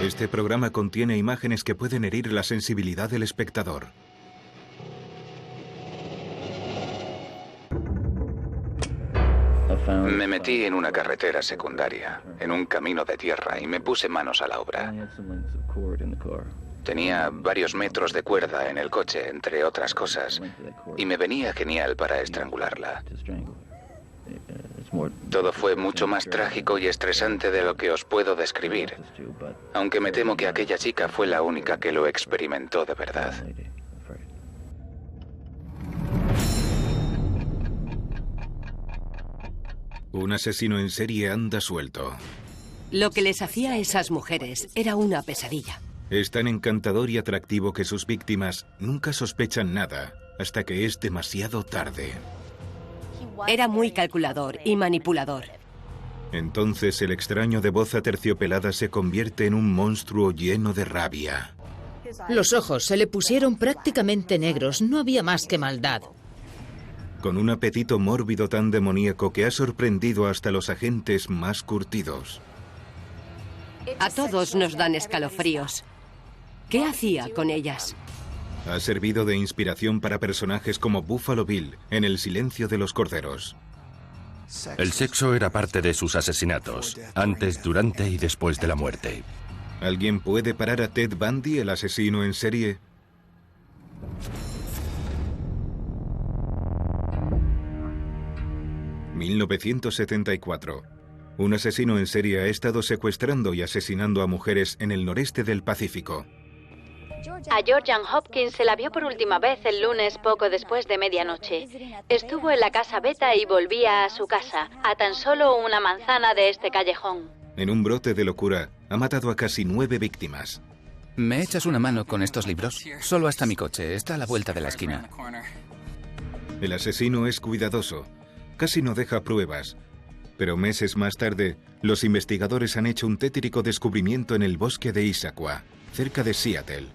Este programa contiene imágenes que pueden herir la sensibilidad del espectador. Me metí en una carretera secundaria, en un camino de tierra, y me puse manos a la obra. Tenía varios metros de cuerda en el coche, entre otras cosas, y me venía genial para estrangularla. Todo fue mucho más trágico y estresante de lo que os puedo describir, aunque me temo que aquella chica fue la única que lo experimentó de verdad. Un asesino en serie anda suelto. Lo que les hacía a esas mujeres era una pesadilla. Es tan encantador y atractivo que sus víctimas nunca sospechan nada hasta que es demasiado tarde. Era muy calculador y manipulador. Entonces el extraño de voz aterciopelada se convierte en un monstruo lleno de rabia. Los ojos se le pusieron prácticamente negros, no había más que maldad. Con un apetito mórbido tan demoníaco que ha sorprendido hasta los agentes más curtidos. A todos nos dan escalofríos. ¿Qué hacía con ellas? Ha servido de inspiración para personajes como Buffalo Bill en El silencio de los corderos. El sexo era parte de sus asesinatos, antes, durante y después de la muerte. ¿Alguien puede parar a Ted Bundy, el asesino en serie? ...1974... Un asesino en serie ha estado secuestrando y asesinando a mujeres en el noreste del Pacífico. A Georgian Hopkins se la vio por última vez el lunes poco después de medianoche. Estuvo en la casa Beta y volvía a su casa, a tan solo una manzana de este callejón. En un brote de locura, ha matado a casi 9 víctimas. ¿Me echas una mano con estos libros? Solo hasta mi coche, está a la vuelta de la esquina. El asesino es cuidadoso, casi no deja pruebas. Pero meses más tarde, los investigadores han hecho un tétrico descubrimiento en el bosque de Issaquah, cerca de Seattle.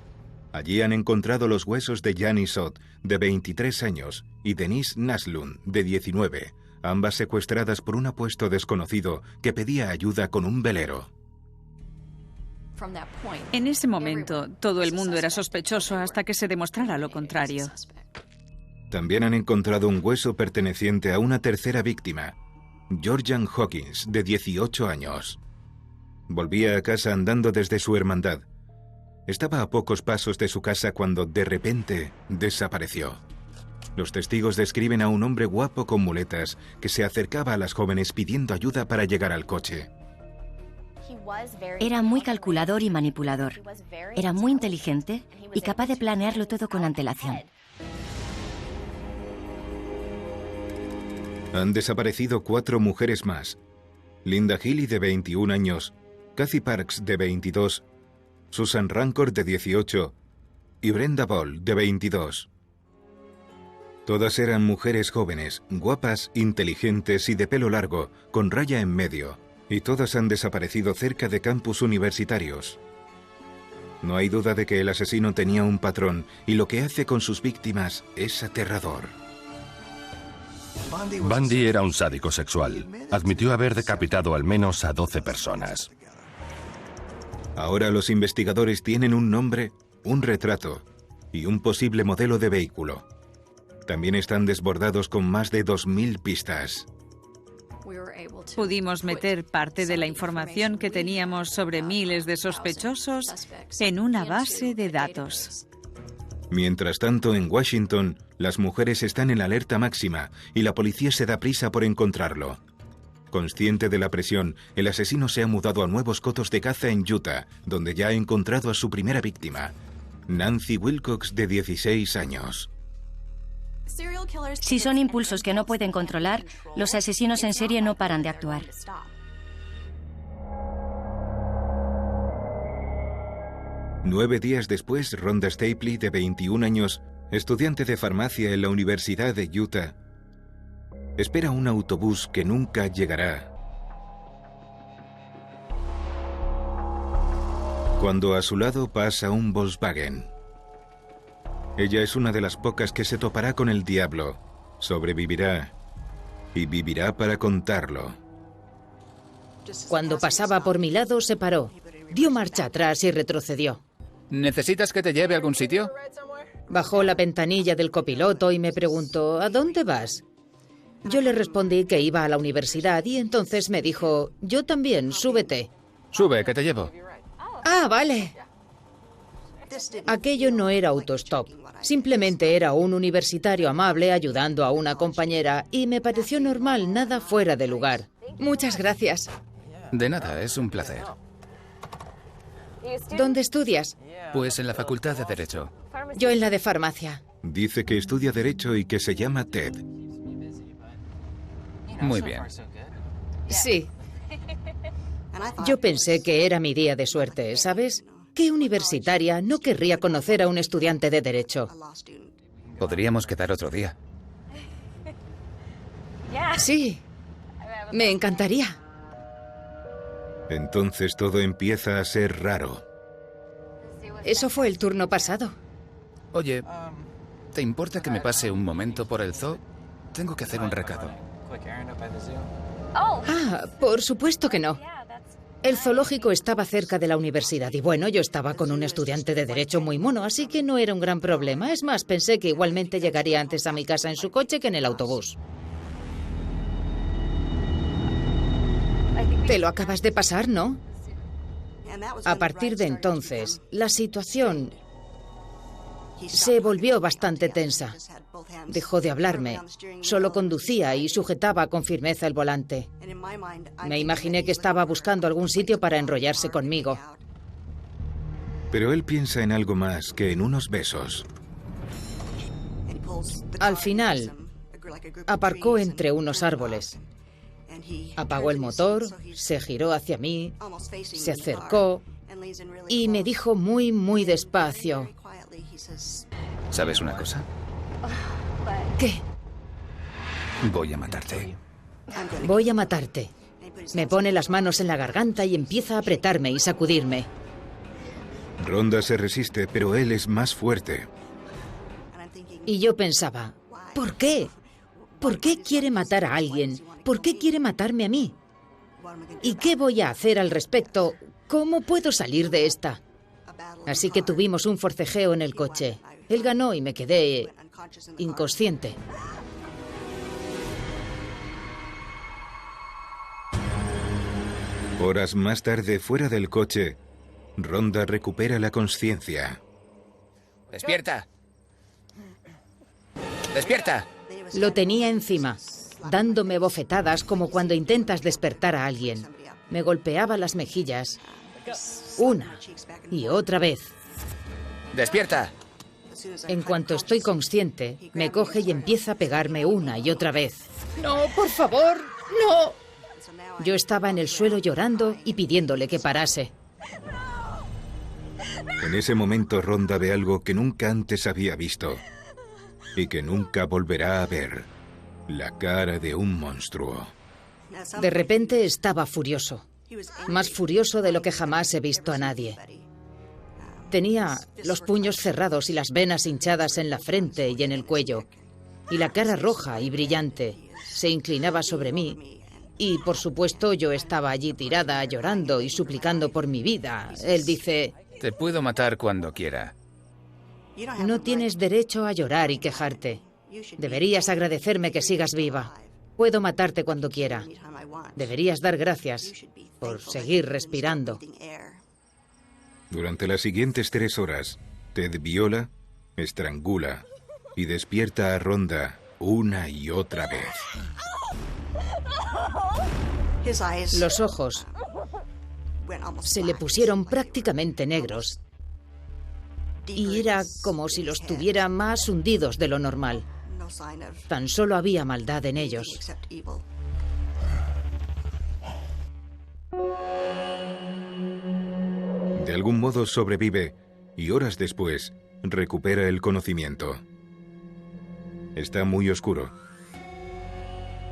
Allí han encontrado los huesos de Janice Ott, de 23 años, y Denise Naslund, de 19, ambas secuestradas por un apuesto desconocido que pedía ayuda con un velero. En ese momento, todo el mundo era sospechoso hasta que se demostrara lo contrario. También han encontrado un hueso perteneciente a una tercera víctima, Georgian Hawkins, de 18 años. Volvía a casa andando desde su hermandad. Estaba a pocos pasos de su casa cuando, de repente, desapareció. Los testigos describen a un hombre guapo con muletas que se acercaba a las jóvenes pidiendo ayuda para llegar al coche. Era muy calculador y manipulador. Era muy inteligente y capaz de planearlo todo con antelación. Han desaparecido 4 mujeres más. Linda Healy, de 21 años, Kathy Parks, de 22, Susan Rancor, de 18, y Brenda Ball, de 22. Todas eran mujeres jóvenes, guapas, inteligentes y de pelo largo, con raya en medio, y todas han desaparecido cerca de campus universitarios. No hay duda de que el asesino tenía un patrón, y lo que hace con sus víctimas es aterrador. Bundy era un sádico sexual. Admitió haber decapitado al menos a 12 personas. Ahora los investigadores tienen un nombre, un retrato y un posible modelo de vehículo. También están desbordados con más de 2000 pistas. Pudimos meter parte de la información que teníamos sobre miles de sospechosos en una base de datos. Mientras tanto, en Washington, las mujeres están en alerta máxima y la policía se da prisa por encontrarlo. Consciente de la presión, el asesino se ha mudado a nuevos cotos de caza en Utah, donde ya ha encontrado a su primera víctima, Nancy Wilcox, de 16 años. Si son impulsos que no pueden controlar, los asesinos en serie no paran de actuar. Nueve días después, Rhonda Stapley, de 21 años, estudiante de farmacia en la Universidad de Utah, espera un autobús que nunca llegará. Cuando a su lado pasa un Volkswagen. Ella es una de las pocas que se topará con el diablo, sobrevivirá y vivirá para contarlo. Cuando pasaba por mi lado, se paró. dio marcha atrás y retrocedió. ¿Necesitas que te lleve a algún sitio? Bajó la ventanilla del copiloto y me preguntó, ¿a dónde vas? Yo le respondí que iba a la universidad y entonces me dijo, yo también, súbete. Sube, que te llevo. Ah, vale. Aquello no era autostop. Simplemente era un universitario amable ayudando a una compañera y me pareció normal, nada fuera de lugar. Muchas gracias. De nada, es un placer. ¿Dónde estudias? Pues en la Facultad de Derecho. Yo en la de farmacia. Dice que estudia Derecho y que se llama Ted. Muy bien. Sí. Yo pensé que era mi día de suerte, ¿sabes? ¿Qué universitaria no querría conocer a un estudiante de Derecho? Podríamos quedar otro día. Sí, me encantaría. Entonces todo empieza a ser raro. Eso fue el turno pasado. Oye, ¿te importa que me pase un momento por el zoo? Tengo que hacer un recado. Ah, por supuesto que no. El zoológico estaba cerca de la universidad y bueno, yo estaba con un estudiante de Derecho muy mono, así que no era un gran problema. Es más, pensé que igualmente llegaría antes a mi casa en su coche que en el autobús. Te lo acabas de pasar, ¿no? A partir de entonces, la situación se volvió bastante tensa. Dejó de hablarme, solo conducía y sujetaba con firmeza el volante. Me imaginé que estaba buscando algún sitio para enrollarse conmigo. Pero él piensa en algo más que en unos besos. Al final, aparcó entre unos árboles. Apagó el motor, se giró hacia mí, se acercó y me dijo muy, muy despacio. ¿Sabes una cosa? ¿Qué? Voy a matarte. Voy a matarte. Me pone las manos en la garganta y empieza a apretarme y sacudirme. Rhonda se resiste, pero él es más fuerte. Y yo pensaba, ¿por qué? ¿Por qué quiere matar a alguien? ¿Por qué quiere matarme a mí? ¿Y qué voy a hacer al respecto? ¿Cómo puedo salir de esta? Así que tuvimos un forcejeo en el coche. Él ganó y me quedé inconsciente. Horas más tarde, fuera del coche, Rhonda recupera la conciencia. ¡Despierta! ¡Despierta! Lo tenía encima, dándome bofetadas como cuando intentas despertar a alguien. Me golpeaba las mejillas, una y otra vez. ¡Despierta! En cuanto estoy consciente, me coge y empieza a pegarme una y otra vez. ¡No, por favor! ¡No! Yo estaba en el suelo llorando y pidiéndole que parase. En ese momento Rhonda ve algo que nunca antes había visto y que nunca volverá a ver. La cara de un monstruo. De repente estaba furioso. Más furioso de lo que jamás he visto a nadie. Tenía los puños cerrados y las venas hinchadas en la frente y en el cuello. Y la cara roja y brillante. Se inclinaba sobre mí. Y, por supuesto, yo estaba allí tirada, llorando y suplicando por mi vida. Él dice... Te puedo matar cuando quiera. No tienes derecho a llorar y quejarte. Deberías agradecerme que sigas viva. Puedo matarte cuando quiera. Deberías dar gracias por seguir respirando. Durante las siguientes 3 horas, Ted viola, estrangula y despierta a Rhonda una y otra vez. Los ojos se le pusieron prácticamente negros y era como si los tuviera más hundidos de lo normal. Tan solo había maldad en ellos. De algún modo sobrevive y horas después recupera el conocimiento. Está muy oscuro.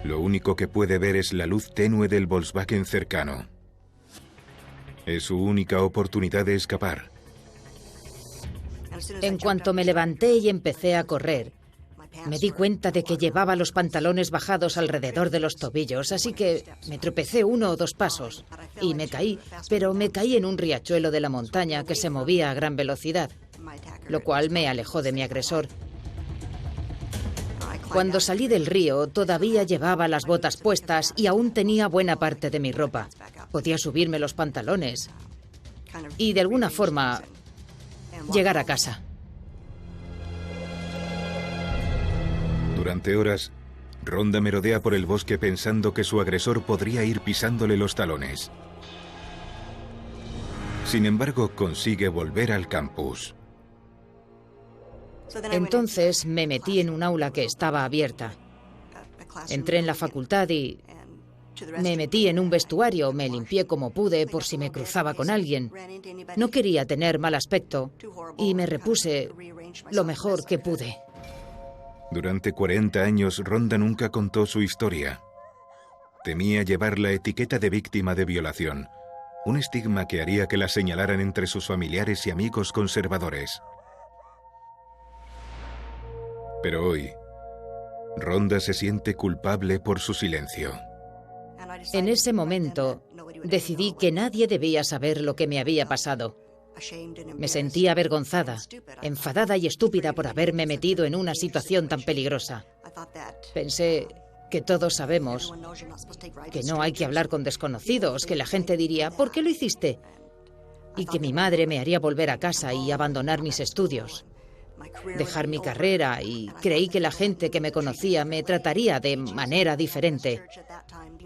Lo único que puede ver es la luz tenue del Volkswagen cercano. Es su única oportunidad de escapar. En cuanto me levanté y empecé a correr, Me di cuenta de que llevaba los pantalones bajados alrededor de los tobillos, así que me tropecé 1 o 2 pasos y me caí, pero me caí en un riachuelo de la montaña que se movía a gran velocidad, lo cual me alejó de mi agresor. Cuando salí del río, todavía llevaba las botas puestas y aún tenía buena parte de mi ropa. Podía subirme los pantalones y, de alguna forma, llegar a casa. Durante horas, Rhonda merodea por el bosque pensando que su agresor podría ir pisándole los talones. Sin embargo, consigue volver al campus. Entonces me metí en un aula que estaba abierta. Entré en la facultad y me metí en un vestuario, me limpié como pude por si me cruzaba con alguien. No quería tener mal aspecto y me repuse lo mejor que pude. Durante 40 años, Rhonda nunca contó su historia. Temía llevar la etiqueta de víctima de violación, un estigma que haría que la señalaran entre sus familiares y amigos conservadores. Pero hoy, Rhonda se siente culpable por su silencio. En ese momento, decidí que nadie debía saber lo que me había pasado. Me sentía avergonzada, enfadada y estúpida por haberme metido en una situación tan peligrosa. Pensé que todos sabemos que no hay que hablar con desconocidos, que la gente diría, ¿por qué lo hiciste? Y que mi madre me haría volver a casa y abandonar mis estudios, dejar mi carrera, y creí que la gente que me conocía me trataría de manera diferente.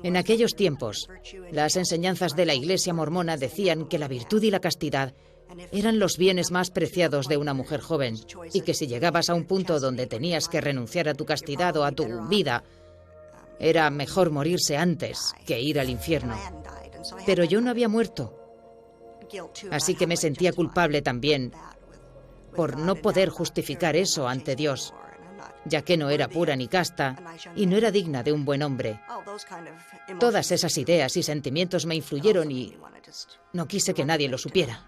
En aquellos tiempos, las enseñanzas de la Iglesia mormona decían que la virtud y la castidad eran los bienes más preciados de una mujer joven, y que si llegabas a un punto donde tenías que renunciar a tu castidad o a tu vida, era mejor morirse antes que ir al infierno. Pero yo no había muerto, así que me sentía culpable también por no poder justificar eso ante Dios, ya que no era pura ni casta y no era digna de un buen hombre. Todas esas ideas y sentimientos me influyeron y no quise que nadie lo supiera.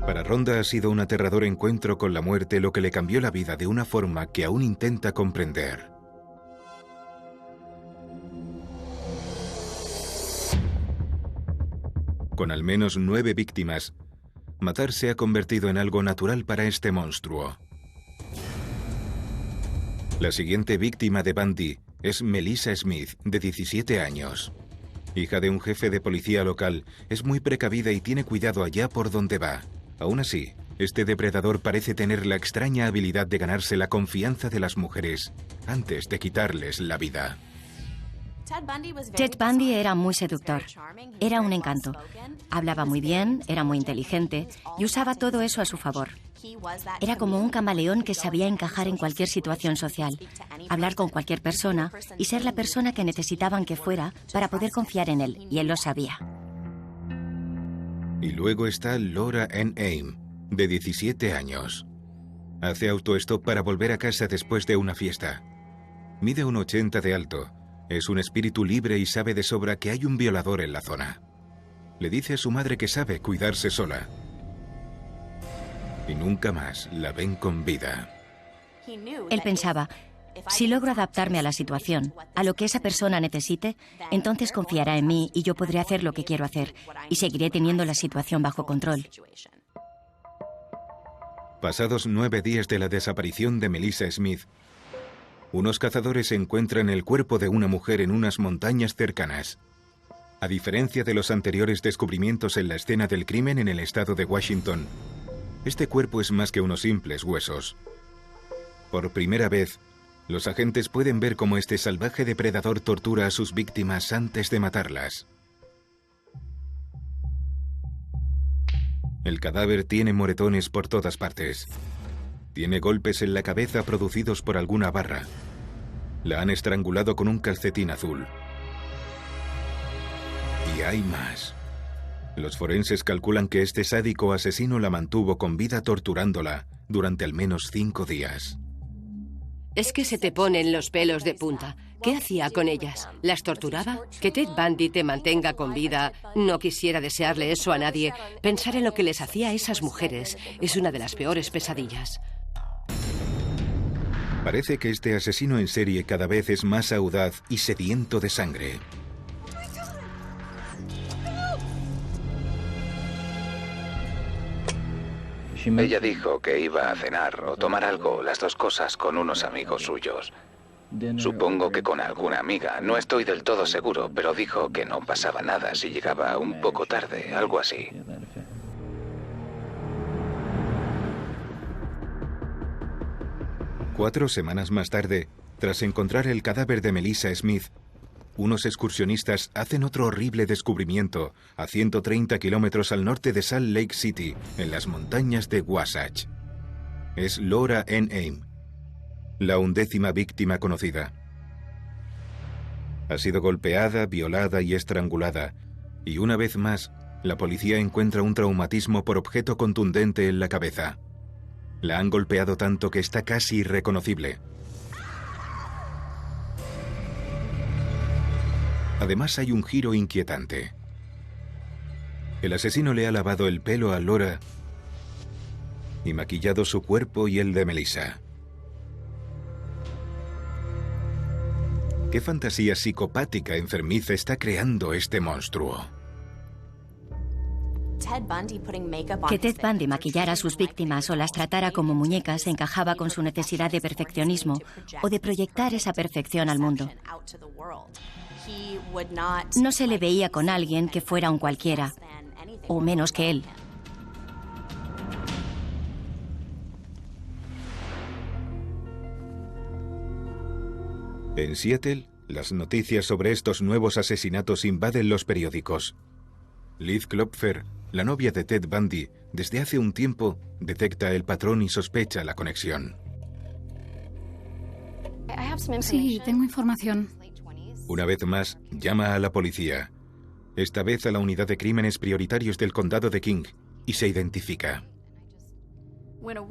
Para Rhonda ha sido un aterrador encuentro con la muerte lo que le cambió la vida de una forma que aún intenta comprender. Con al menos 9 víctimas, matar se ha convertido en algo natural para este monstruo. La siguiente víctima de Bundy es Melissa Smith, de 17 años. Hija de un jefe de policía local, es muy precavida y tiene cuidado allá por donde va. Aún así, este depredador parece tener la extraña habilidad de ganarse la confianza de las mujeres antes de quitarles la vida. Ted Bundy era muy seductor. Era un encanto. Hablaba muy bien, era muy inteligente y usaba todo eso a su favor. Era como un camaleón que sabía encajar en cualquier situación social, hablar con cualquier persona y ser la persona que necesitaban que fuera para poder confiar en él, y él lo sabía. Y luego está Laura Ann Aim, de 17 años. Hace autostop para volver a casa después de una fiesta. Mide 1,80 de alto. Es un espíritu libre y sabe de sobra que hay un violador en la zona. Le dice a su madre que sabe cuidarse sola. Y nunca más la ven con vida. Él pensaba, si logro adaptarme a la situación, a lo que esa persona necesite, entonces confiará en mí y yo podré hacer lo que quiero hacer y seguiré teniendo la situación bajo control. Pasados 9 días de la desaparición de Melissa Smith, unos cazadores encuentran el cuerpo de una mujer en unas montañas cercanas. A diferencia de los anteriores descubrimientos en la escena del crimen en el estado de Washington, este cuerpo es más que unos simples huesos. Por primera vez, los agentes pueden ver cómo este salvaje depredador tortura a sus víctimas antes de matarlas. El cadáver tiene moretones por todas partes. Tiene golpes en la cabeza producidos por alguna barra. La han estrangulado con un calcetín azul. Y hay más. Los forenses calculan que este sádico asesino la mantuvo con vida torturándola durante al menos 5 días. Es que se te ponen los pelos de punta. ¿Qué hacía con ellas? ¿Las torturaba? Que Ted Bundy te mantenga con vida. No quisiera desearle eso a nadie. Pensar en lo que les hacía a esas mujeres es una de las peores pesadillas. Parece que este asesino en serie cada vez es más audaz y sediento de sangre. Ella dijo que iba a cenar o tomar algo, las dos cosas, con unos amigos suyos. Supongo que con alguna amiga, no estoy del todo seguro, pero dijo que no pasaba nada si llegaba un poco tarde, algo así. Cuatro semanas más tarde, tras encontrar el cadáver de Melissa Smith, unos excursionistas hacen otro horrible descubrimiento a 130 kilómetros al norte de Salt Lake City, en las montañas de Wasatch. Es Laura N. Aim, la 11ª víctima conocida. Ha sido golpeada, violada y estrangulada, y una vez más, la policía encuentra un traumatismo por objeto contundente en la cabeza. La han golpeado tanto que está casi irreconocible. Además, hay un giro inquietante. El asesino le ha lavado el pelo a Laura y maquillado su cuerpo y el de Melissa. ¿Qué fantasía psicopática enfermiza está creando este monstruo? Que Ted Bundy maquillara a sus víctimas o las tratara como muñecas encajaba con su necesidad de perfeccionismo o de proyectar esa perfección al mundo. No se le veía con alguien que fuera un cualquiera, o menos que él. En Seattle, las noticias sobre estos nuevos asesinatos invaden los periódicos. Liz Klopfer, la novia de Ted Bundy, desde hace un tiempo detecta el patrón y sospecha la conexión. Sí, tengo información. Una vez más, llama a la policía, esta vez a la unidad de crímenes prioritarios del condado de King, y se identifica.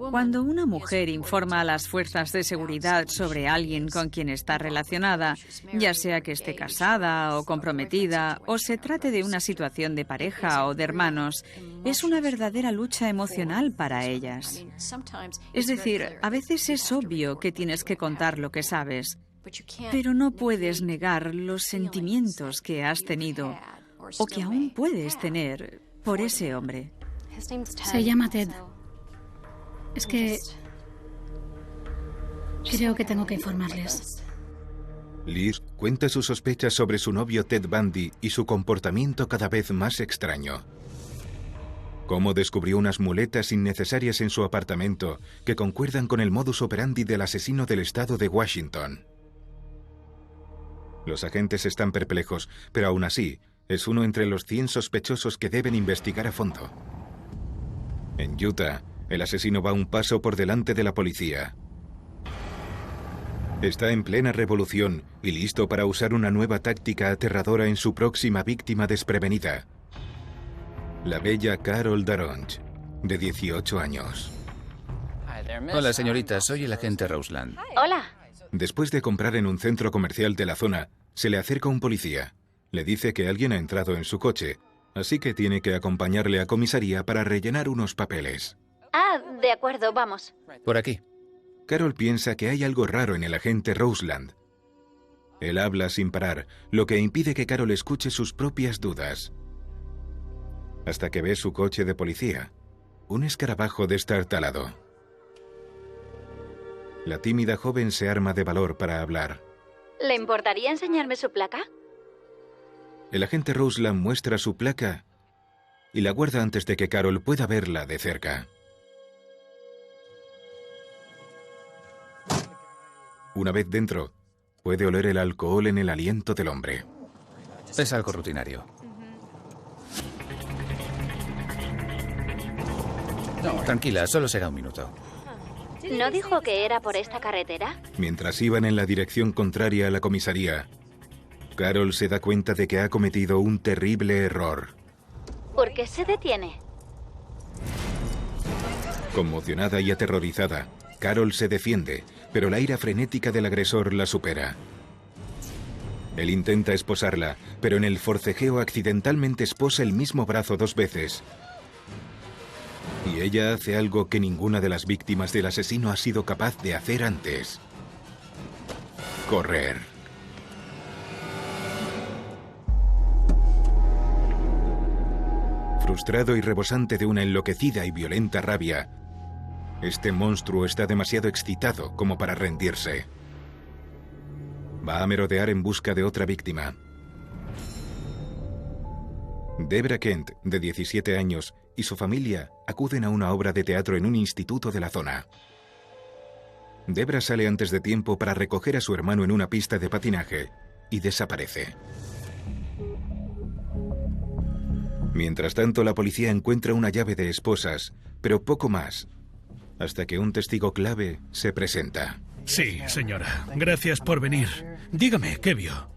Cuando una mujer informa a las fuerzas de seguridad sobre alguien con quien está relacionada, ya sea que esté casada o comprometida, o se trate de una situación de pareja o de hermanos, es una verdadera lucha emocional para ellas. Es decir, a veces es obvio que tienes que contar lo que sabes, pero no puedes negar los sentimientos que has tenido o que aún puedes tener por ese hombre. Se llama Ted. Es que creo que tengo que informarles. Liz cuenta sus sospechas sobre su novio Ted Bundy y su comportamiento cada vez más extraño. Cómo descubrió unas muletas innecesarias en su apartamento que concuerdan con el modus operandi del asesino del estado de Washington. Los agentes están perplejos, pero aún así, es uno entre los 100 sospechosos que deben investigar a fondo. En Utah, el asesino va un paso por delante de la policía. Está en plena revolución y listo para usar una nueva táctica aterradora en su próxima víctima desprevenida. La bella Carol Daronch, de 18 años. Hola, señorita, soy el agente Roseland. Hola. Después de comprar en un centro comercial de la zona, se le acerca un policía. Le dice que alguien ha entrado en su coche, así que tiene que acompañarle a comisaría para rellenar unos papeles. Ah, de acuerdo, vamos. Por aquí. Carol piensa que hay algo raro en el agente Roseland. Él habla sin parar, lo que impide que Carol escuche sus propias dudas. Hasta que ve su coche de policía, un escarabajo destartalado. La tímida joven se arma de valor para hablar. ¿Le importaría enseñarme su placa? El agente Roseland muestra su placa y la guarda antes de que Carol pueda verla de cerca. Una vez dentro, puede oler el alcohol en el aliento del hombre. Es algo rutinario. Tranquila, solo será un minuto. ¿No dijo que era por esta carretera? Mientras iban en la dirección contraria a la comisaría, Carol se da cuenta de que ha cometido un terrible error. ¿Por qué se detiene? Conmocionada y aterrorizada, Carol se defiende, pero la ira frenética del agresor la supera. Él intenta esposarla, pero en el forcejeo accidentalmente esposa el mismo brazo 2 veces. Y ella hace algo que ninguna de las víctimas del asesino ha sido capaz de hacer antes. correr. Frustrado y rebosante de una enloquecida y violenta rabia, este monstruo está demasiado excitado como para rendirse. Va a merodear en busca de otra víctima. Debra Kent, de 17 años, y su familia acuden a una obra de teatro en un instituto de la zona. Debra sale antes de tiempo para recoger a su hermano en una pista de patinaje y desaparece. Mientras tanto, la policía encuentra una llave de esposas, pero poco más, hasta que un testigo clave se presenta. Sí, señora. Gracias por venir. Dígame, ¿qué vio?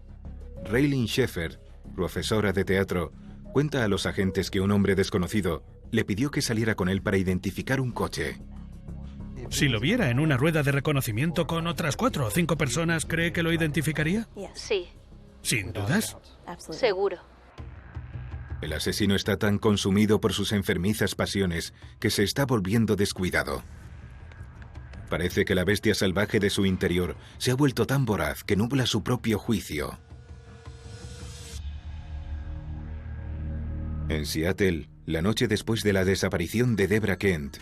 Raylene Sheffer, profesora de teatro, cuenta a los agentes que un hombre desconocido le pidió que saliera con él para identificar un coche. Si lo viera en una rueda de reconocimiento con otras 4 o 5 personas, ¿cree que lo identificaría? Sí. ¿Sin dudas? Seguro. El asesino está tan consumido por sus enfermizas pasiones que se está volviendo descuidado. Parece que la bestia salvaje de su interior se ha vuelto tan voraz que nubla su propio juicio. En Seattle, la noche después de la desaparición de Debra Kent,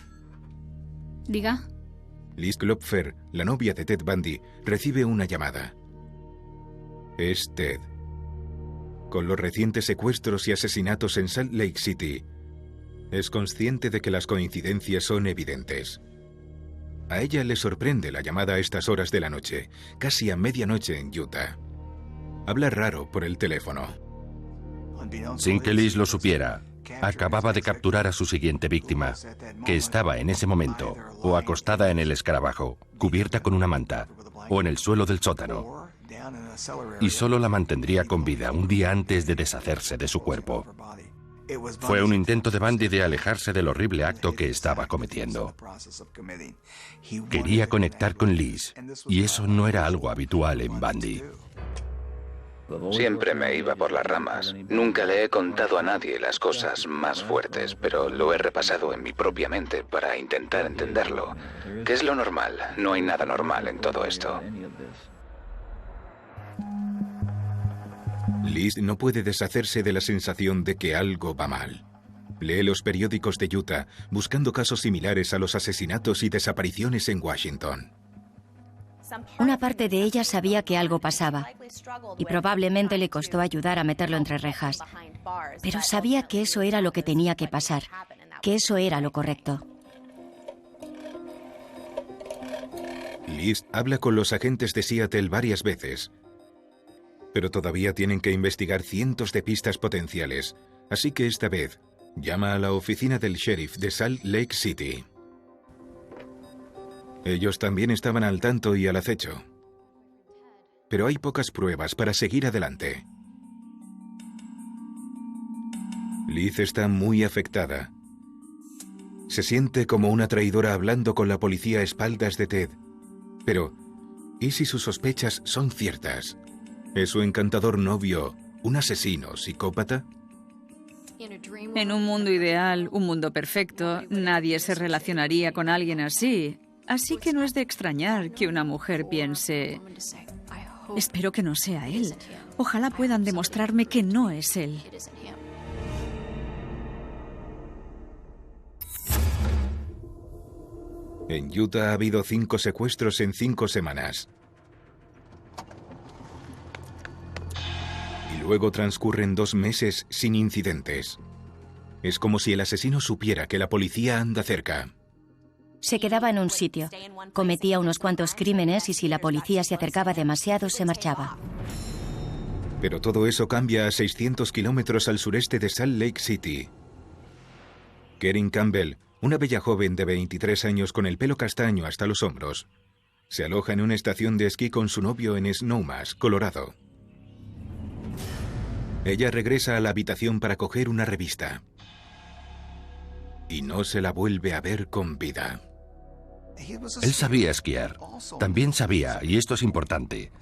Diga. Liz Klopfer, la novia de Ted Bundy, recibe una llamada. Es Ted. Con los recientes secuestros y asesinatos en Salt Lake City, es consciente de que las coincidencias son evidentes. A ella le sorprende la llamada a estas horas de la noche, casi a medianoche en Utah. Habla raro por el teléfono. Sin que Liz lo supiera, acababa de capturar a su siguiente víctima, que estaba en ese momento o acostada en el escarabajo, cubierta con una manta, o en el suelo del sótano, y solo la mantendría con vida un día antes de deshacerse de su cuerpo. Fue un intento de Bundy de alejarse del horrible acto que estaba cometiendo. Quería conectar con Liz, y eso no era algo habitual en Bundy. Siempre me iba por las ramas. Nunca le he contado a nadie las cosas más fuertes, pero lo he repasado en mi propia mente para intentar entenderlo. ¿Qué es lo normal? No hay nada normal en todo esto. Liz no puede deshacerse de la sensación de que algo va mal. Lee los periódicos de Utah buscando casos similares a los asesinatos y desapariciones en Washington. Una parte de ella sabía que algo pasaba y probablemente le costó ayudar a meterlo entre rejas. Pero sabía que eso era lo que tenía que pasar, que eso era lo correcto. Liz habla con los agentes de Seattle varias veces, pero todavía tienen que investigar cientos de pistas potenciales, así que esta vez llama a la oficina del sheriff de Salt Lake City. Ellos también estaban al tanto y al acecho. Pero hay pocas pruebas para seguir adelante. Liz está muy afectada. Se siente como una traidora hablando con la policía a espaldas de Ted. Pero, ¿y si sus sospechas son ciertas? ¿Es su encantador novio un asesino psicópata? En un mundo ideal, un mundo perfecto, nadie se relacionaría con alguien así. Así que no es de extrañar que una mujer piense: espero que no sea él. Ojalá puedan demostrarme que no es él. En Utah ha habido 5 secuestros en 5 semanas. Y luego transcurren 2 meses sin incidentes. Es como si el asesino supiera que la policía anda cerca. Se quedaba en un sitio, cometía unos cuantos crímenes y si la policía se acercaba demasiado, se marchaba. Pero todo eso cambia a 600 kilómetros al sureste de Salt Lake City. Kerin Campbell, una bella joven de 23 años con el pelo castaño hasta los hombros, se aloja en una estación de esquí con su novio en Snowmass, Colorado. Ella regresa a la habitación para coger una revista. Y no se la vuelve a ver con vida. Él sabía esquiar. También sabía, y esto es importante,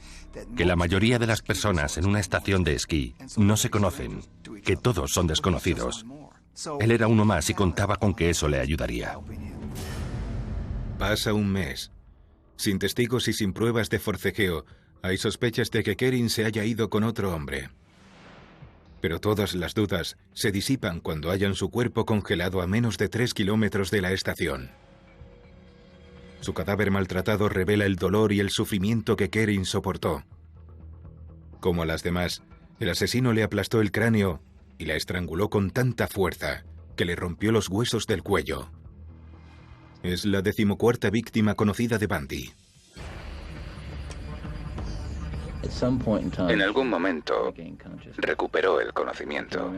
que la mayoría de las personas en una estación de esquí no se conocen, que todos son desconocidos. Él era uno más y contaba con que eso le ayudaría. Pasa un mes. Sin testigos y sin pruebas de forcejeo, Hay sospechas de que Kerin se haya ido con otro hombre. Pero todas las dudas se disipan cuando hallan su cuerpo congelado a menos de 3 kilómetros de la estación. Su cadáver maltratado revela el dolor y el sufrimiento que Kerin soportó. Como a las demás, el asesino le aplastó el cráneo y la estranguló con tanta fuerza que le rompió los huesos del cuello. Es la 14ª víctima conocida de Bundy. En algún momento recuperó el conocimiento.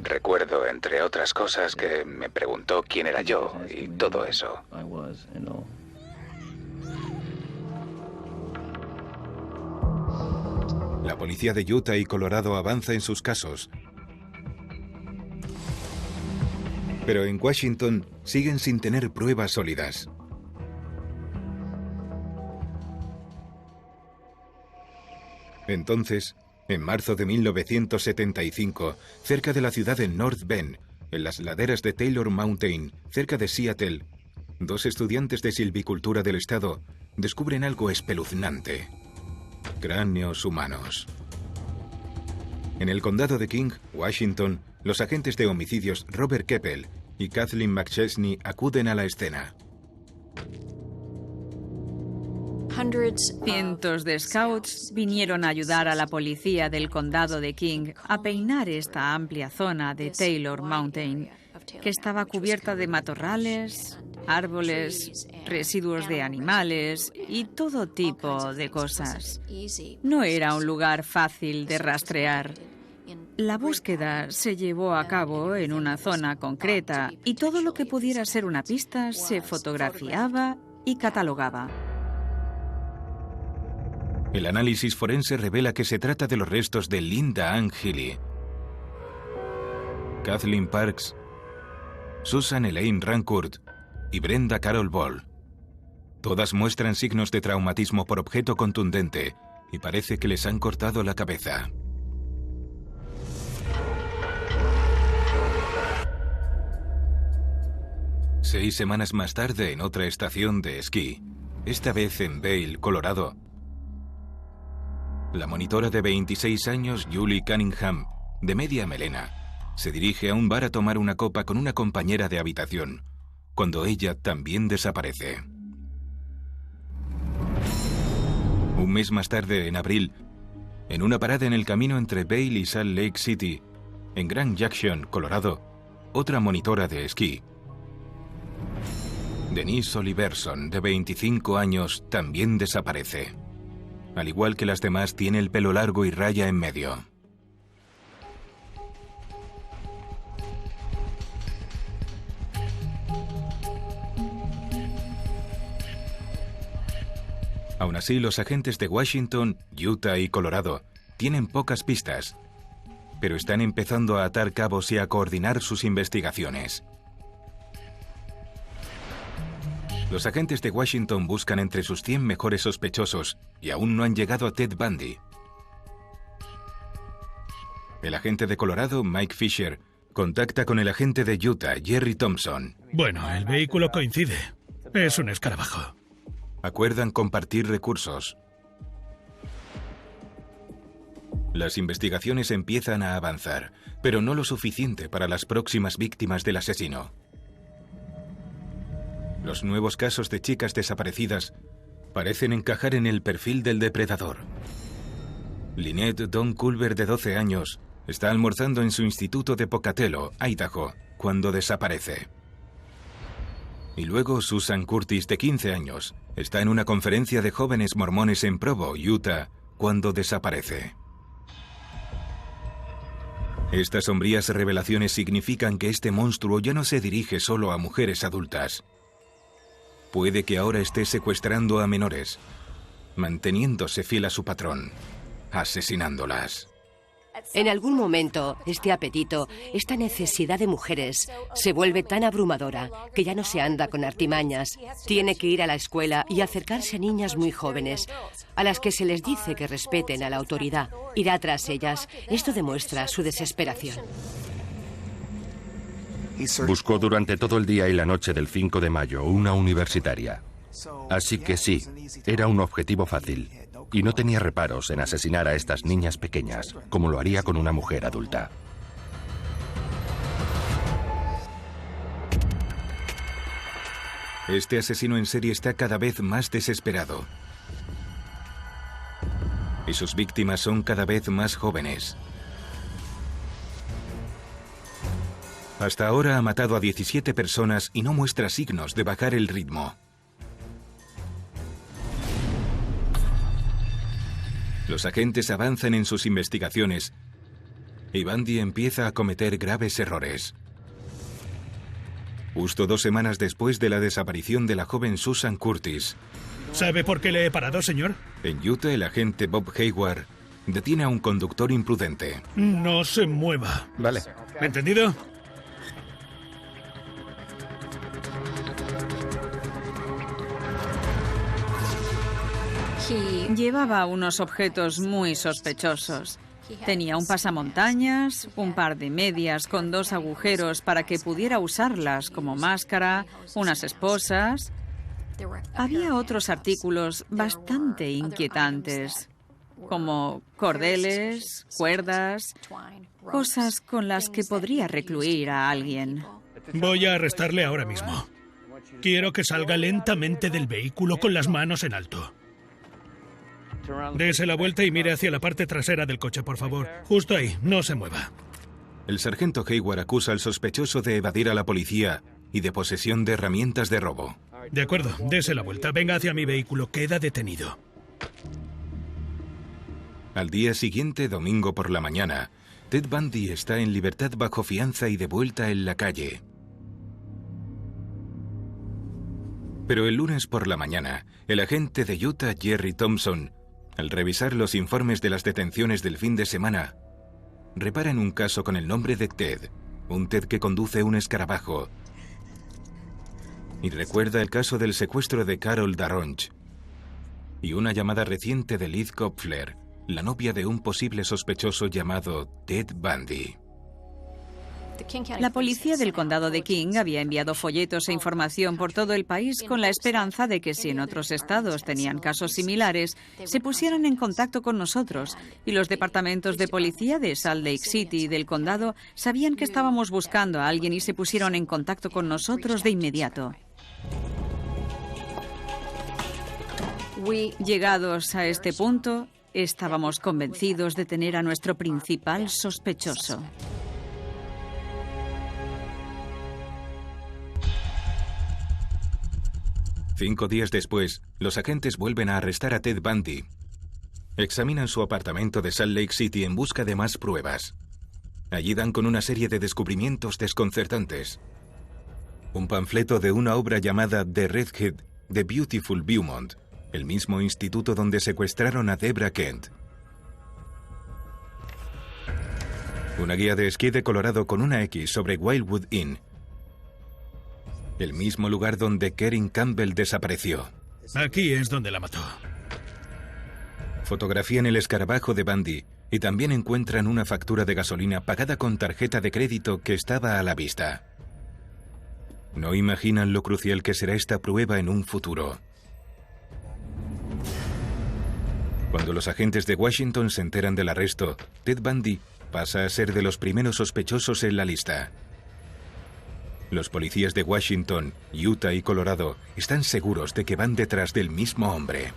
Recuerdo, entre otras cosas, que me preguntó quién era yo y todo eso. La policía de Utah y Colorado avanza en sus casos. Pero en Washington siguen sin tener pruebas sólidas. Entonces, en marzo de 1975, cerca de la ciudad de North Bend, en las laderas de Taylor Mountain, cerca de Seattle, 2 estudiantes de silvicultura del estado descubren algo espeluznante: cráneos humanos. En el condado de King, Washington, los agentes de homicidios Robert Keppel y Kathleen McChesney acuden a la escena. Cientos de scouts vinieron a ayudar a la policía del condado de King a peinar esta amplia zona de Taylor Mountain, que estaba cubierta de matorrales, árboles, residuos de animales y todo tipo de cosas. No era un lugar fácil de rastrear. La búsqueda se llevó a cabo en una zona concreta y todo lo que pudiera ser una pista se fotografiaba y catalogaba. El análisis forense revela que se trata de los restos de Linda Ann Healy, Kathleen Parks, Susan Elaine Rancourt y Brenda Carol Ball. Todas muestran signos de traumatismo por objeto contundente y parece que les han cortado la cabeza. Seis semanas más tarde, en otra estación de esquí, esta vez en Vail, Colorado, la monitora de 26 años, Julie Cunningham, de media melena, se dirige a un bar a tomar una copa con una compañera de habitación, cuando ella también desaparece. Un mes más tarde, en abril, en una parada en el camino entre Vail y Salt Lake City, en Grand Junction, Colorado, otra monitora de esquí, Denise Oliverson, de 25 años, también desaparece. Al igual que las demás, tiene el pelo largo y raya en medio. Aún así, los agentes de Washington, Utah y Colorado tienen pocas pistas, pero están empezando a atar cabos y a coordinar sus investigaciones. Los agentes de Washington buscan entre sus 100 mejores sospechosos y aún no han llegado a Ted Bundy. El agente de Colorado, Mike Fisher, contacta con el agente de Utah, Jerry Thompson. Bueno, el vehículo coincide. Es un escarabajo. Acuerdan compartir recursos. Las investigaciones empiezan a avanzar, pero no lo suficiente para las próximas víctimas del asesino. Los nuevos casos de chicas desaparecidas parecen encajar en el perfil del depredador. Lynette Dawn Culver, de 12 años, está almorzando en su instituto de Pocatello, Idaho, cuando desaparece. Y luego Susan Curtis, de 15 años, está en una conferencia de jóvenes mormones en Provo, Utah, cuando desaparece. Estas sombrías revelaciones significan que este monstruo ya no se dirige solo a mujeres adultas. Puede que ahora esté secuestrando a menores, manteniéndose fiel a su patrón, asesinándolas. En algún momento, este apetito, esta necesidad de mujeres, se vuelve tan abrumadora que ya no se anda con artimañas. Tiene que ir a la escuela y acercarse a niñas muy jóvenes, a las que se les dice que respeten a la autoridad. Irá tras ellas. Esto demuestra su desesperación. Buscó durante todo el día y la noche del 5 de mayo una universitaria. Así que sí, era un objetivo fácil. y no tenía reparos en asesinar a estas niñas pequeñas, como lo haría con una mujer adulta. Este asesino en serie está cada vez más desesperado. Y sus víctimas son cada vez más jóvenes. Hasta ahora ha matado a 17 personas y no muestra signos de bajar el ritmo. Los agentes avanzan en sus investigaciones y Bundy empieza a cometer graves errores. Justo 2 semanas después de la desaparición de la joven Susan Curtis. ¿Sabe por qué le he parado, señor? En Utah, el agente Bob Hayward detiene a un conductor imprudente. No se mueva. Vale. ¿Entendido? Llevaba unos objetos muy sospechosos. Tenía un pasamontañas, un par de medias con 2 agujeros para que pudiera usarlas como máscara, unas esposas. Había otros artículos bastante inquietantes, como cordeles, cuerdas, cosas con las que podría recluir a alguien. Voy a arrestarle ahora mismo. Quiero que salga lentamente del vehículo con las manos en alto. Dese la vuelta y mire hacia la parte trasera del coche, por favor. Justo ahí, no se mueva. El sargento Hayward acusa al sospechoso de evadir a la policía y de posesión de herramientas de robo. De acuerdo, dese la vuelta. Venga hacia mi vehículo. Queda detenido. Al día siguiente, domingo por la mañana, Ted Bundy está en libertad bajo fianza y de vuelta en la calle. Pero el lunes por la mañana, el agente de Utah, Jerry Thompson, al revisar los informes de las detenciones del fin de semana, repara en un caso con el nombre de Ted, un Ted que conduce un escarabajo, y recuerda el caso del secuestro de Carol Daronch y una llamada reciente de Liz Kopfler, la novia de un posible sospechoso llamado Ted Bundy. La policía del condado de King había enviado folletos e información por todo el país con la esperanza de que si en otros estados tenían casos similares, se pusieran en contacto con nosotros, y los departamentos de policía de Salt Lake City y del condado sabían que estábamos buscando a alguien y se pusieron en contacto con nosotros de inmediato. Llegados a este punto, estábamos convencidos de tener a nuestro principal sospechoso. Cinco días después, los agentes vuelven a arrestar a Ted Bundy. Examinan su apartamento de Salt Lake City en busca de más pruebas. Allí dan con una serie de descubrimientos desconcertantes. Un panfleto de una obra llamada The Redhead de Beautiful Beaumont, el mismo instituto donde secuestraron a Debra Kent. Una guía de esquí de Colorado con una X sobre Wildwood Inn, el mismo lugar donde Kerin Campbell desapareció. Aquí es donde la mató. Fotografían el escarabajo de Bundy y también encuentran una factura de gasolina pagada con tarjeta de crédito que estaba a la vista. No imaginan lo crucial que será esta prueba en un futuro. Cuando los agentes de Washington se enteran del arresto, Ted Bundy pasa a ser de los primeros sospechosos en la lista. Los policías de Washington, Utah y Colorado están seguros de que van detrás del mismo hombre.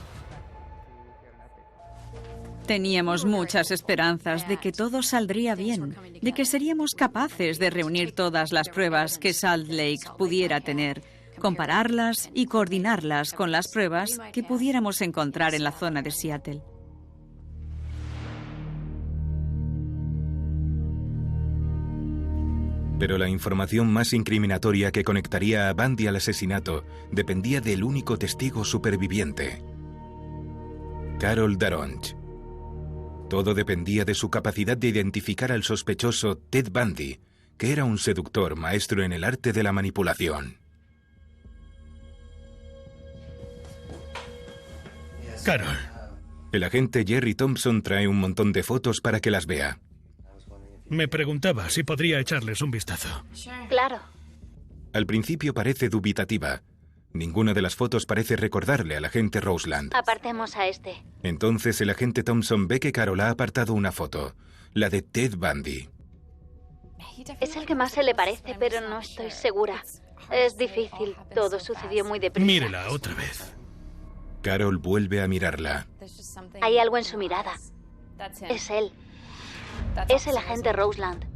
Teníamos muchas esperanzas de que todo saldría bien, de que seríamos capaces de reunir todas las pruebas que Salt Lake pudiera tener, compararlas y coordinarlas con las pruebas que pudiéramos encontrar en la zona de Seattle. Pero la información más incriminatoria que conectaría a Bundy al asesinato dependía del único testigo superviviente, Carol Daronch. Todo dependía de su capacidad de identificar al sospechoso Ted Bundy, que era un seductor maestro en el arte de la manipulación. Carol. El agente Jerry Thompson trae un montón de fotos para que las vea. Me preguntaba si podría echarles un vistazo. Claro. Al principio parece dubitativa, Ninguna de las fotos parece recordarle al agente Roseland. Apartemos a este. Entonces el agente Thompson ve que Carol ha apartado una foto, la de Ted Bundy. Es el que más se le parece, pero no estoy segura. Es difícil, todo sucedió muy deprisa. Mírela otra vez. Carol vuelve a mirarla. Hay algo en su mirada. Es él. Es el agente Roseland.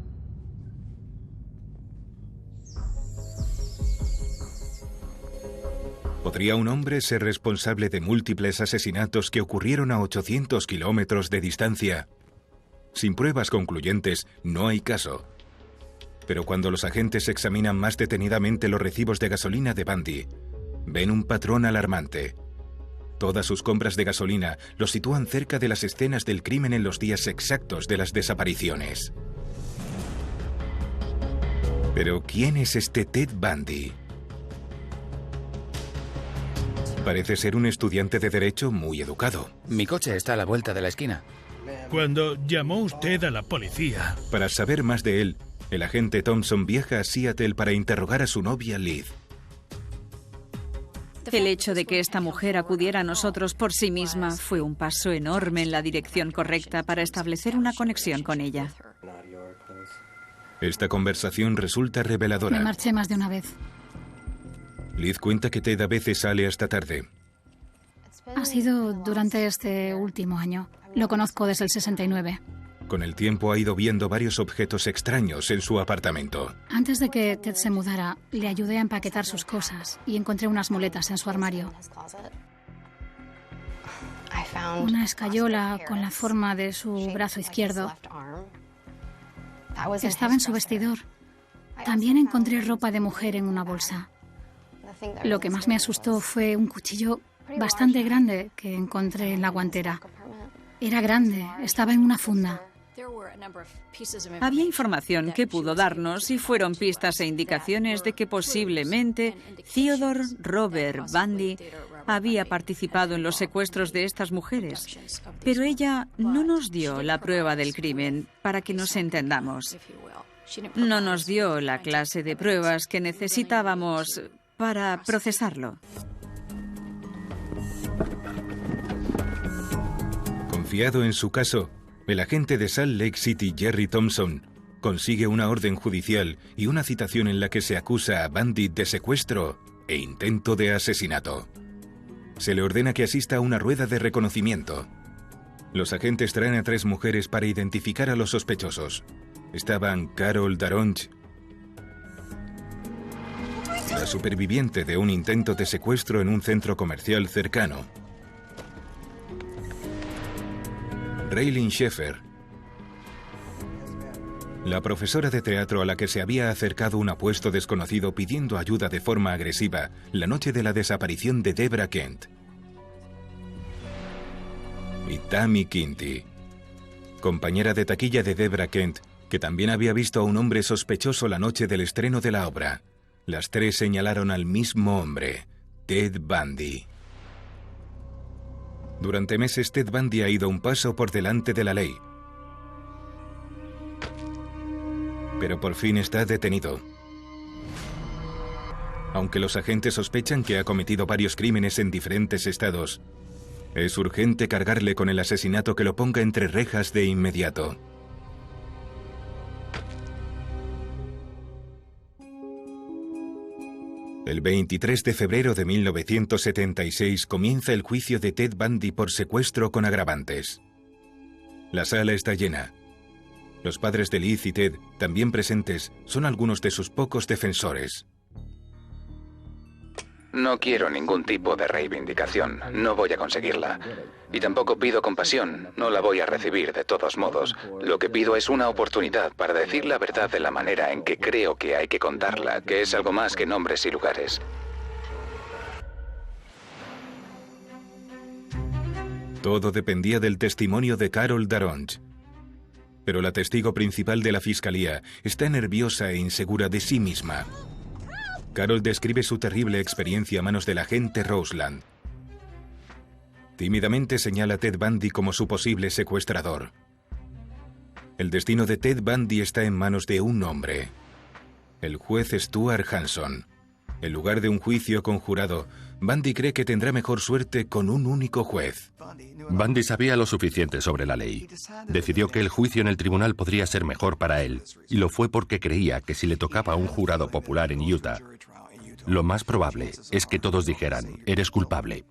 ¿Podría un hombre ser responsable de múltiples asesinatos que ocurrieron a 800 kilómetros de distancia? Sin pruebas concluyentes, no hay caso. Pero cuando los agentes examinan más detenidamente los recibos de gasolina de Bundy, ven un patrón alarmante. Todas sus compras de gasolina lo sitúan cerca de las escenas del crimen en los días exactos de las desapariciones. Pero ¿quién es este Ted Bundy? Parece ser un estudiante de Derecho muy educado. Mi coche está a la vuelta de la esquina. Cuando llamó usted a la policía... Para saber más de él, el agente Thompson viaja a Seattle para interrogar a su novia Liz. El hecho de que esta mujer acudiera a nosotros por sí misma fue un paso enorme en la dirección correcta para establecer una conexión con ella. Esta conversación resulta reveladora. Me marché más de una vez. Liz cuenta que Ted a veces sale hasta tarde. Ha sido durante este último año. Lo conozco desde el 69. Con el tiempo ha ido viendo varios objetos extraños en su apartamento. Antes de que Ted se mudara, le ayudé a empaquetar sus cosas y encontré unas muletas en su armario. Una escayola con la forma de su brazo izquierdo. Estaba en su vestidor. También encontré ropa de mujer en una bolsa. Lo que más me asustó fue un cuchillo bastante grande que encontré en la guantera. Era grande, estaba en una funda. Había información que pudo darnos y fueron pistas e indicaciones de que posiblemente Theodore Robert Bundy había participado en los secuestros de estas mujeres, pero ella no nos dio la prueba del crimen para que nos entendamos. No nos dio la clase de pruebas que necesitábamos para procesarlo. Confiado en su caso, el agente de Salt Lake City, Jerry Thompson, consigue una orden judicial y una citación en la que se acusa a Bundy de secuestro e intento de asesinato. Se le ordena que asista a una rueda de reconocimiento. Los agentes traen a 3 mujeres para identificar a los sospechosos. Estaban Carol Daronch, la superviviente de un intento de secuestro en un centro comercial cercano, Raylene Sheffer, la profesora de teatro a la que se había acercado un apuesto desconocido pidiendo ayuda de forma agresiva la noche de la desaparición de Deborah Kent, y Tammy Kinney, compañera de taquilla de Deborah Kent, que también había visto a un hombre sospechoso la noche del estreno de la obra. Las 3 señalaron al mismo hombre, Ted Bundy. Durante meses, Ted Bundy ha ido un paso por delante de la ley. Pero por fin está detenido. Aunque los agentes sospechan que ha cometido varios crímenes en diferentes estados, es urgente cargarle con el asesinato que lo ponga entre rejas de inmediato. El 23 de febrero de 1976 comienza el juicio de Ted Bundy por secuestro con agravantes. La sala está llena. Los padres de Liz y Ted, también presentes, son algunos de sus pocos defensores. No quiero ningún tipo de reivindicación, no voy a conseguirla. Y tampoco pido compasión, no la voy a recibir de todos modos. Lo que pido es una oportunidad para decir la verdad de la manera en que creo que hay que contarla, que es algo más que nombres y lugares. Todo dependía del testimonio de Carol Daronch. Pero la testigo principal de la fiscalía está nerviosa e insegura de sí misma. Carol describe su terrible experiencia a manos del agente Roseland. Tímidamente señala a Ted Bundy como su posible secuestrador. El destino de Ted Bundy está en manos de un hombre, el juez Stuart Hanson. En lugar de un juicio con jurado, Bundy cree que tendrá mejor suerte con un único juez. Bundy sabía lo suficiente sobre la ley. Decidió que el juicio en el tribunal podría ser mejor para él, y lo fue porque creía que si le tocaba a un jurado popular en Utah, lo más probable es que todos dijeran, eres culpable.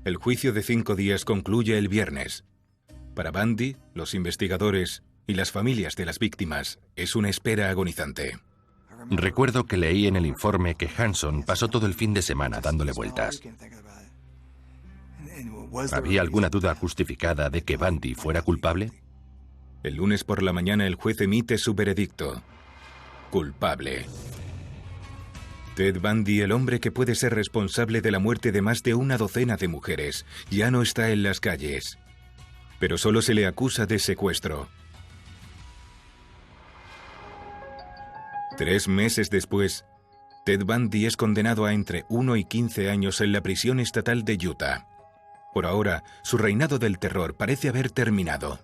El juicio de 5 días concluye el viernes. Para Bundy, los investigadores y las familias de las víctimas, es una espera agonizante. Recuerdo que leí en el informe que Hanson pasó todo el fin de semana dándole vueltas. ¿Había alguna duda justificada de que Bundy fuera culpable? El lunes por la mañana el juez emite su veredicto. Culpable. Ted Bundy, el hombre que puede ser responsable de la muerte de más de una docena de mujeres, ya no está en las calles. Pero solo se le acusa de secuestro. 3 meses después, Ted Bundy es condenado a entre 1 y 15 años en la prisión estatal de Utah. Por ahora, su reinado del terror parece haber terminado.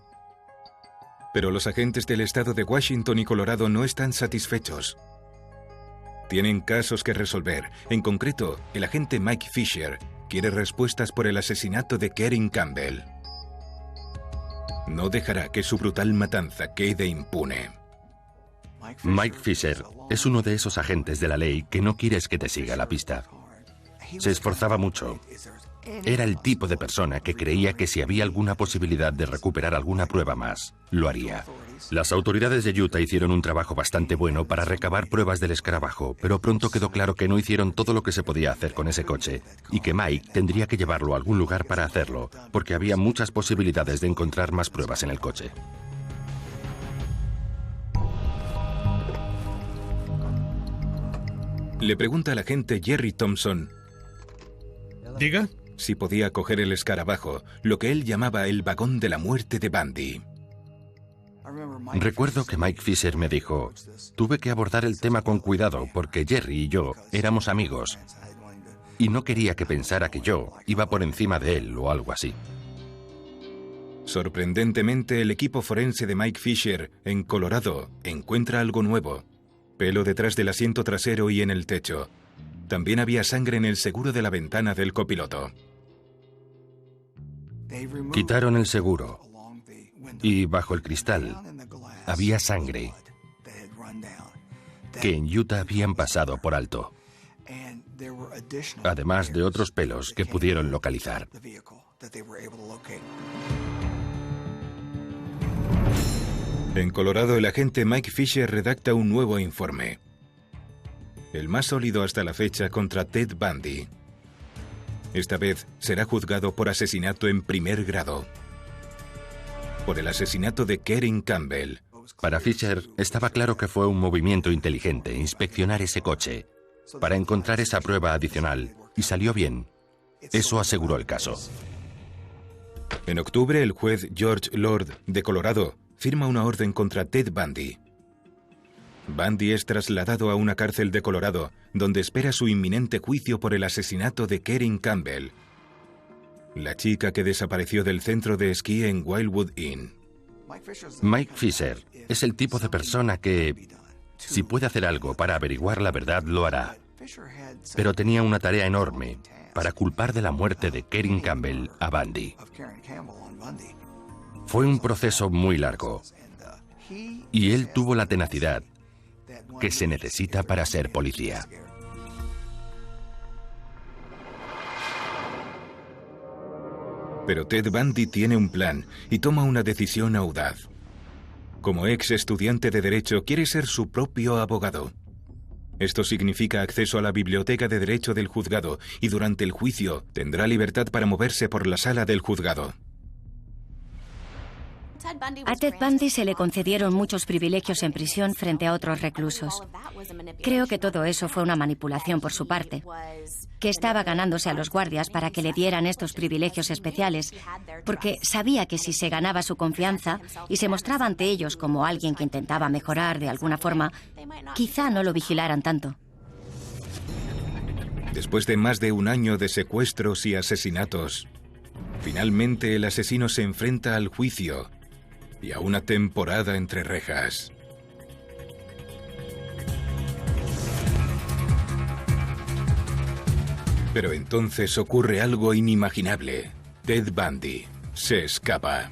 Pero los agentes del estado de Washington y Colorado no están satisfechos. Tienen casos que resolver. En concreto, el agente Mike Fisher quiere respuestas por el asesinato de Kerrin Campbell. No dejará que su brutal matanza quede impune. Mike Fisher es uno de esos agentes de la ley que no quieres que te siga la pista. Se esforzaba mucho. Era el tipo de persona que creía que si había alguna posibilidad de recuperar alguna prueba más, lo haría. Las autoridades de Utah hicieron un trabajo bastante bueno para recabar pruebas del escarabajo, pero pronto quedó claro que no hicieron todo lo que se podía hacer con ese coche, y que Mike tendría que llevarlo a algún lugar para hacerlo, porque había muchas posibilidades de encontrar más pruebas en el coche. Le pregunta al agente Jerry Thompson. ¿Diga? Si podía coger el escarabajo, lo que él llamaba el vagón de la muerte de Bundy. Recuerdo que Mike Fisher me dijo, tuve que abordar el tema con cuidado porque Jerry y yo éramos amigos y no quería que pensara que yo iba por encima de él o algo así. Sorprendentemente, el equipo forense de Mike Fisher en Colorado encuentra algo nuevo. Pelo detrás del asiento trasero y en el techo. También había sangre en el seguro de la ventana del copiloto. Quitaron el seguro y bajo el cristal había sangre que en Utah habían pasado por alto, además de otros pelos que pudieron localizar. En Colorado, el agente Mike Fisher redacta un nuevo informe. El más sólido hasta la fecha contra Ted Bundy. Esta vez será juzgado por asesinato en primer grado. Por el asesinato de Kerrin Campbell. Para Fisher estaba claro que fue un movimiento inteligente inspeccionar ese coche para encontrar esa prueba adicional y salió bien. Eso aseguró el caso. En octubre, el juez George Lord de Colorado firma una orden contra Ted Bundy. Bundy es trasladado a una cárcel de Colorado, donde espera su inminente juicio por el asesinato de Kerrin Campbell, la chica que desapareció del centro de esquí en Wildwood Inn. Mike Fisher es el tipo de persona que, si puede hacer algo para averiguar la verdad, lo hará. Pero tenía una tarea enorme para culpar de la muerte de Kerrin Campbell a Bundy. Fue un proceso muy largo y él tuvo la tenacidad que se necesita para ser policía. Pero Ted Bundy tiene un plan y toma una decisión audaz. Como ex estudiante de Derecho, quiere ser su propio abogado. Esto significa acceso a la biblioteca de Derecho del juzgado y durante el juicio tendrá libertad para moverse por la sala del juzgado. A Ted Bundy se le concedieron muchos privilegios en prisión frente a otros reclusos. Creo que todo eso fue una manipulación por su parte, que estaba ganándose a los guardias para que le dieran estos privilegios especiales, porque sabía que si se ganaba su confianza y se mostraba ante ellos como alguien que intentaba mejorar de alguna forma, quizá no lo vigilaran tanto. Después de más de un año de secuestros y asesinatos, finalmente el asesino se enfrenta al juicio y a una temporada entre rejas. Pero entonces ocurre algo inimaginable. Ted Bundy se escapa.